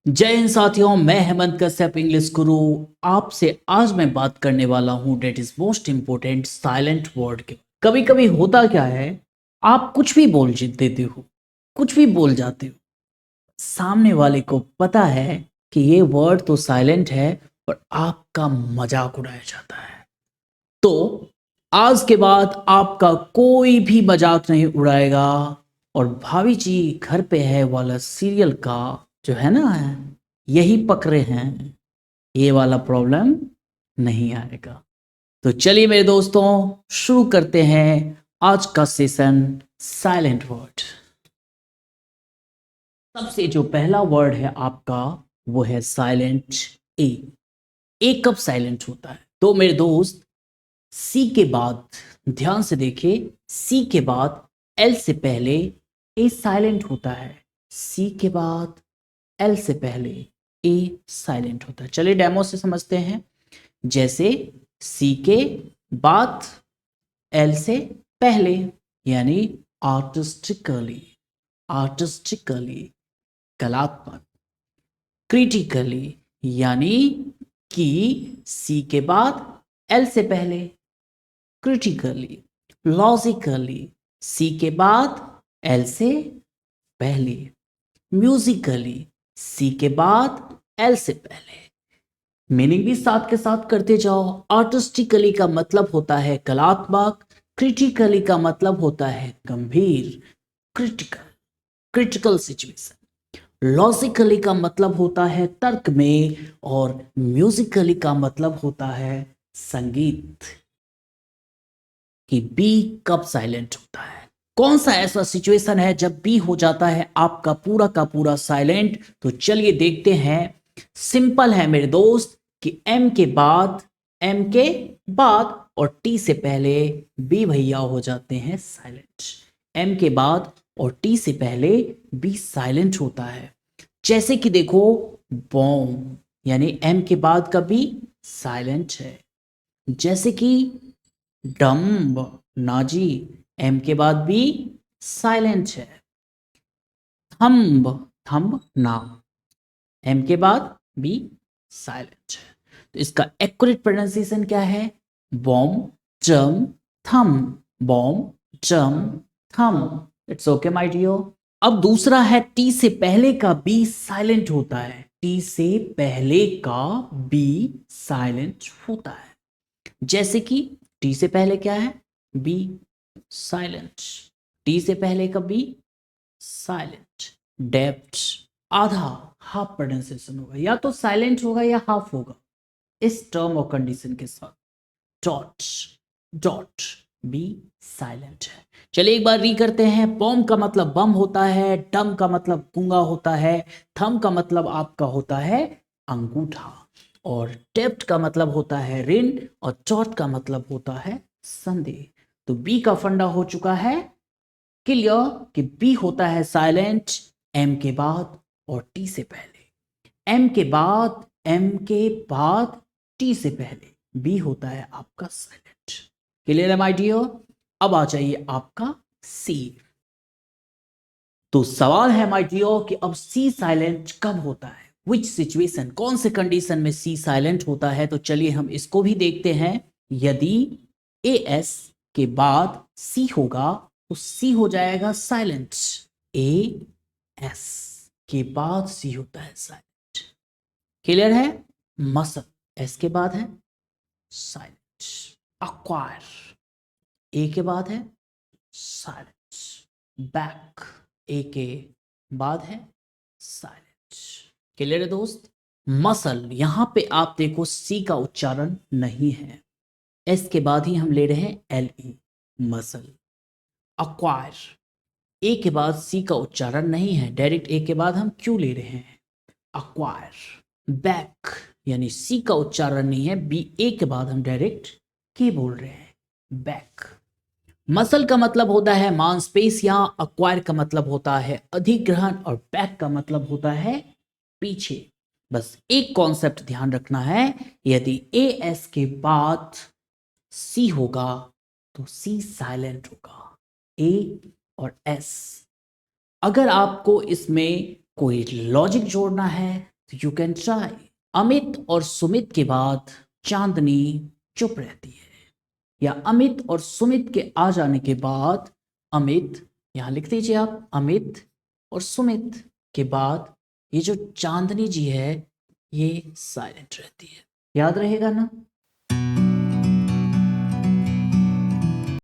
जय हिंद साथियों, मैं हेमंत कश्यप इंग्लिश गुरु। आपसे आज मैं बात करने वाला हूं that is most important silent word के। कभी कभी होता क्या है, आप कुछ भी बोल देते हो, कुछ भी बोल जाते हो, सामने वाले को पता है कि ये वर्ड तो साइलेंट है, पर आपका मजाक उड़ाया जाता है। तो आज के बाद आपका कोई भी मजाक नहीं उड़ाएगा। और भाभी जी घर पे है वाला सीरियल का जो है ना, यही पकड़े हैं, ये वाला प्रॉब्लम नहीं आएगा। तो चलिए मेरे दोस्तों, शुरू करते हैं आज का सेशन साइलेंट वर्ड। सबसे जो पहला वर्ड है आपका, वो है साइलेंट ए। ए कब साइलेंट होता है? तो मेरे दोस्त, सी के बाद ध्यान से देखिए, सी के बाद एल से पहले ए साइलेंट होता है। सी के बाद एल से पहले ए साइलेंट होता है। चलिए डेमो से समझते हैं। जैसे सी के बाद एल से पहले, यानी आर्टिस्टिकली, आर्टिस्टिकली कलात्मक। क्रिटिकली यानी कि सी के बाद एल से पहले। क्रिटिकली, लॉजिकली सी के बाद एल से पहले। म्यूजिकली सी के बाद एल से पहले। मीनिंग भी साथ के साथ करते जाओ। आर्टिस्टिकली का मतलब होता है कलात्मक, क्रिटिकली का मतलब होता है गंभीर, क्रिटिकल, क्रिटिकल सिचुएशन। लॉजिकली का मतलब होता है तर्क में, और म्यूजिकली का मतलब होता है संगीत। कि बी कब साइलेंट होता है, कौन सा ऐसा सिचुएशन है जब बी हो जाता है आपका पूरा का पूरा साइलेंट। तो चलिए देखते हैं। सिंपल है मेरे दोस्त कि एम के बाद, एम के बाद और टी से पहले बी भैया हो जाते हैं साइलेंट। एम के बाद और टी से पहले बी साइलेंट होता है। जैसे कि देखो, बॉम्ब यानी एम के बाद का बी साइलेंट है। जैसे कि डम्ब, नाजी, एम के बाद भी साइलेंट है। थंब, थंब ना, एम के बाद भी साइलेंट है। तो इसका एक्यूरेट प्रोनाउंसिएशन क्या है? बॉम्ब जम थम, बॉम्ब जम थम। It's okay my dear. अब दूसरा है टी से पहले का बी साइलेंट होता है। टी से पहले का बी साइलेंट होता है। जैसे कि टी से पहले क्या है? B silent. टी से पहले का बी साइलेंट। डेप्थ आधा, हाफ प्रोनाउंसिएशन होगा, या तो साइलेंट होगा या हाफ होगा इस टर्म और कंडीशन के साथ। डॉट, डॉट बी साइलेंट है। चलिए एक बार री करते हैं। बॉम्ब का मतलब बम होता है, डम का मतलब गूंगा होता है, थम का मतलब आपका होता है अंगूठा, और डेप्थ का मतलब होता है ऋण, और चौथ का मतलब होता है संदेह। तो बी का फंडा हो चुका है क्लियर कि बी होता है साइलेंट एम के बाद और टी से पहले। एम के बाद, एम के बाद टी से पहले बी होता है आपका साइलेंट। क्लियर है माय डियर? अब आ जाइए आपका सी। तो सवाल है माय डियर कि अब सी साइलेंट कब होता है, विच सिचुएशन, कौन से कंडीशन में सी साइलेंट होता है। तो चलिए हम इसको भी देखते हैं। यदि ए एस के बाद सी होगा तो सी हो जाएगा साइलेंट। ए एस के बाद सी होता है साइलेंट। क्लियर है? मसल एस के बाद है साइलेंट। अक्वायर ए के बाद है साइलेंट। बैक ए के बाद है साइलेंट। क्लियर है दोस्त? मसल यहां पे आप देखो सी का उच्चारण नहीं है, एस के बाद ही हम ले रहे हैं एल ई, मसल। अक्वायर ए के बाद सी का उच्चारण नहीं है, डायरेक्ट ए के बाद हम क्यों ले रहे हैं अक्वायर। बैक यानी सी का उच्चारण नहीं है, बी ए के बाद हम डायरेक्ट के बोल रहे हैं बैक। मसल का मतलब होता है मांसपेशियां, अक्वायर का मतलब होता है अधिग्रहण, और बैक का मतलब होता है पीछे। बस एक कॉन्सेप्ट ध्यान रखना है, यदि ए एस के बाद सी होगा तो सी साइलेंट होगा। ए और एस, अगर आपको इसमें कोई लॉजिक जोड़ना है यू कैन ट्राई। अमित और सुमित के बाद चांदनी चुप रहती है, या अमित और सुमित के आ जाने के बाद अमित, यहां लिख दीजिए आप, अमित और सुमित के बाद ये जो चांदनी जी है ये साइलेंट रहती है। याद रहेगा ना?